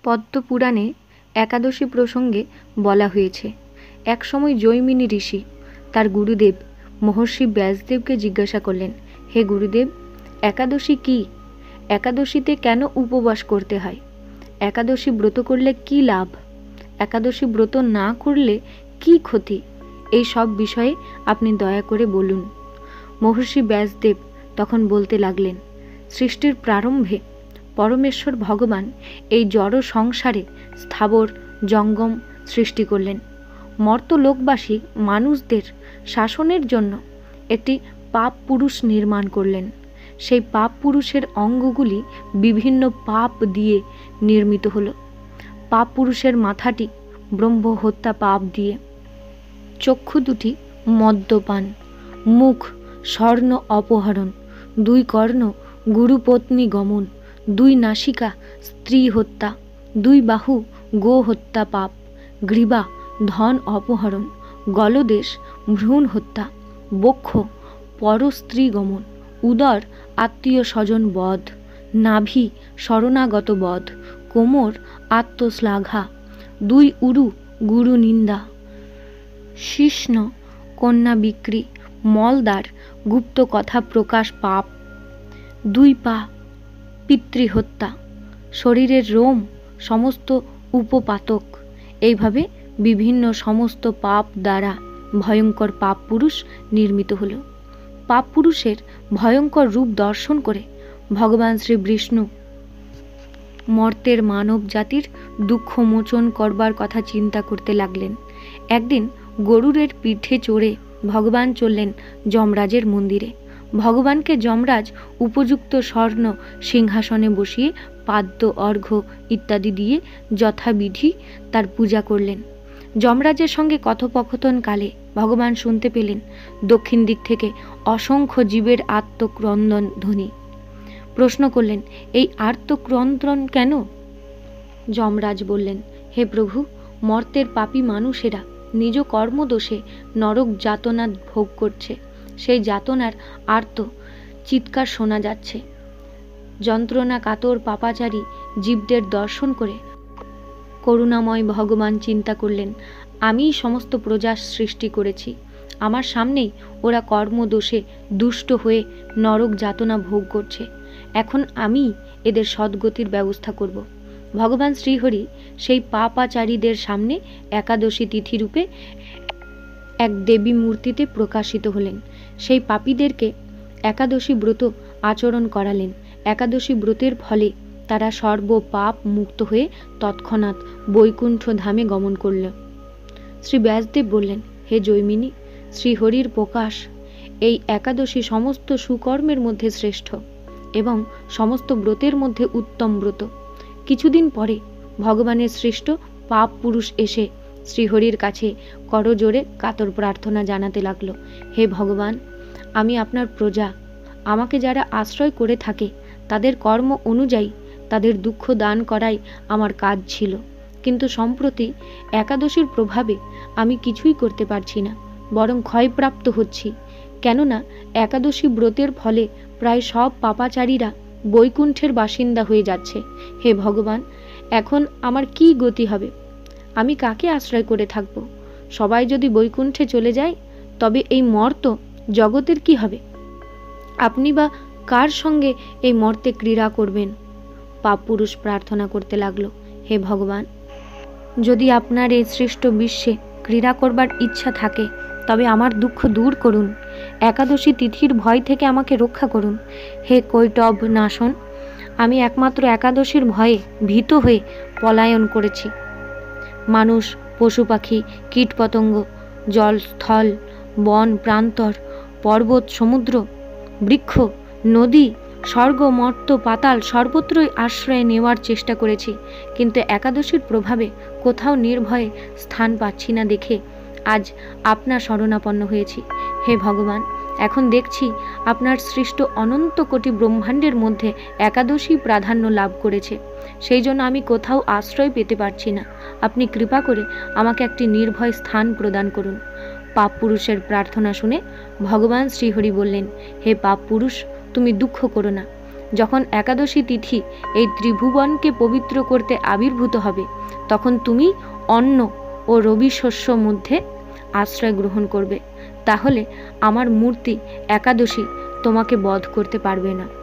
পদ্ম পুরাণে একাদশী প্রসঙ্গে বলা হয়েছে, একসময় জৈমিনী ঋষি তার গুরুদেব মহর্ষি ব্যাসদেবকে জিজ্ঞাসা করলেন, হে গুরুদেব, একাদশী কি? একাদশীতে কেন উপবাস করতে হয়? একাদশী ব্রত করলে কি লাভ? একাদশী ব্রত না করলে কি ক্ষতি? এই সব বিষয়ে আপনি দয়া করে বলুন। মহর্ষি ব্যাসদেব তখন বলতে লাগলেন, সৃষ্টির প্রারম্ভে পরমেশ্বর ভগবান এই জড় সংসারে স্থাবর জঙ্গম সৃষ্টি করলেন। মর্তলোকবাসী মানুষদের শাসনের জন্য একটি পাপ পুরুষ নির্মাণ করলেন। সেই পাপ পুরুষের অঙ্গগুলি বিভিন্ন পাপ দিয়ে নির্মিত হলো। পাপ পুরুষের মাথাটি ব্রহ্ম হত্যা পাপ দিয়ে, চক্ষু দুটি মদ্যপান, মুখ স্বর্ণ অপহরণ, দুই কর্ণ গুরুপত্নী গমন, দুই নাসিকা স্ত্রী হত্যা, দুই বাহু গো হত্যা পাপ, গ্রীবা ধন অপহরণ, গলদেশ ভ্রূণ হত্যা, বক্ষ পরস্ত্রী গমন, উদর আত্মীয় স্বজন বধ, নাভি শরণাগত বধ, কোমর আত্মশ্লাঘা, দুই উরু গুরু নিন্দা, শিষ্ণ কন্যা বিক্রি, মলদার গুপ্ত কথা প্রকাশ পাপ, দুই পা পিতৃহত্যা, শরীরের রোম সমস্ত উপপাতক। এইভাবে বিভিন্ন সমস্ত পাপ দ্বারা ভয়ঙ্কর পাপ পুরুষ নির্মিত হল। পাপ পুরুষের ভয়ঙ্কর রূপ দর্শন করে ভগবান শ্রী বিষ্ণু মর্তের মানব জাতির দুঃখ মোচন করবার কথা চিন্তা করতে লাগলেন। একদিন গরুরের পিঠে চড়ে ভগবান চললেন যমরাজের মন্দিরে। ভগবানকে যমরাজ উপযুক্ত স্বর্ণ সিংহাসনে বসিয়ে পাদ্য অর্ঘ্য ইত্যাদি দিয়ে যথাবিধি তার পূজা করলেন। যমরাজের সঙ্গে কথোপকথনকালে ভগবান শুনতে পেলেন দক্ষিণ দিক থেকে অসংখ্য জীবের আর্তক্রন্দন ধ্বনি। প্রশ্ন করলেন, এই আর্তক্রন্দন কেন? যমরাজ বললেন, হে প্রভু, মর্তের পাপী মানুষেরা নিজ কর্মদোষে নরক যাতনা ভোগ করছে। সেই যাতনার আর্ত চিৎকার শোনা যাচ্ছে। যন্ত্রণা কাতর পাপাচারী জীবদের দর্শন করে করুণাময় ভগবান চিন্তা করলেন, আমিই সমস্ত প্রজা সৃষ্টি করেছি। আমার সামনেই ওরা কর্মদোষে দুষ্ট হয়ে নরক যাতনা ভোগ করছে। এখন আমি এদের সদ্গতির ব্যবস্থা করব। ভগবান শ্রীহরি সেই পাপাচারীদের সামনে একাদশী তিথি রূপে এক দেবী মূর্তিতে প্রকাশিত হলেন। সেই পাপীদেরকে একাদশী ব্রত আচরণ করালেন। একাদশী ব্রতের ফলে তারা সর্ব পাপ মুক্ত হয়ে তৎক্ষণাৎ বৈকুণ্ঠ ধামে গমন করল। শ্রী ব্যাসদেব বললেন, হে জৈমিনী, শ্রীহরির প্রকাশ এই একাদশী সমস্ত সুকর্মের মধ্যে শ্রেষ্ঠ এবং সমস্ত ব্রতের মধ্যে উত্তম ব্রত। কিছুদিন পরে ভগবানের সৃষ্ট পাপ পুরুষ এসে শ্রীহরির কাছে করজোড়ে কাতর প্রার্থনা জানাতে লাগল, হে ভগবান, আমি আপনার প্রজা। আমাকে যারা আশ্রয় করে থাকে তাদের কর্ম অনুযায়ী তাদের দুঃখ দান করাই আমার কাজ ছিল। কিন্তু সম্প্রতি একাদশীর প্রভাবে আমি কিছুই করতে পারছি না, বরং ক্ষয়প্রাপ্ত হচ্ছি। কেননা একাদশী ব্রতের ফলে প্রায় সব পাপাচারীরা বৈকুণ্ঠের বাসিন্দা হয়ে যাচ্ছে। হে ভগবান, এখন আমার কি গতি হবে? আমি কাকে আশ্রয় করে থাকব? সবাই যদি বৈকুণ্ঠে চলে যায় তবে এই মর্ত জগতের কি হবে? আপনি বা কার সঙ্গে এই মর্তে ক্রীড়া করবেন? পাপ পুরুষ প্রার্থনা করতে লাগলো, হে ভগবান, যদি আপনার এই সৃষ্ট বিশ্বে ক্রীড়া করবার ইচ্ছা থাকে তবে আমার দুঃখ দূর করুন। একাদশী তিথির ভয় থেকে আমাকে রক্ষা করুন। হে কৈটব নাশন, আমি একমাত্র একাদশীর ভয়ে ভীত হয়ে পলায়ন করেছি। মানুষ, পশু পাখি, কীটপতঙ্গ, জল স্থল, বন প্রান্তর, পর্বত সমুদ্র, বৃক্ষ নদী, স্বর্গ মর্ত পাতাল সর্বত্রই আশ্রয় নেওয়ার চেষ্টা করেছি, কিন্তু একাদশীর প্রভাবে কোথাও নির্ভয়ে স্থান পাচ্ছি না দেখে আজ আপনার শরণাপন্ন হয়েছি। হে ভগবান, এখন দেখছি আপনার সৃষ্ট অনন্ত কোটি ব্রহ্মাণ্ডের মধ্যে একাদশী প্রাধান্য লাভ করেছে। সেই জন্য আমি কোথাও আশ্রয় পেতে পারছি না। আপনি কৃপা করে আমাকে একটি নির্ভয় স্থান প্রদান করুন। পাপ পুরুষের প্রার্থনা শুনে ভগবান শ্রীহরি বললেন, হে পাপ পুরুষ, তুমি দুঃখ করো না। যখন একাদশী তিথি এই ত্রিভুবনকে পবিত্র করতে আবির্ভূত হবে, তখন তুমি অন্ন ও রবি শস্য মধ্যে আশ্রয় গ্রহণ করবে। তাহলে আমার মূর্তি একাদশী তোমাকে বধ করতে পারবে না।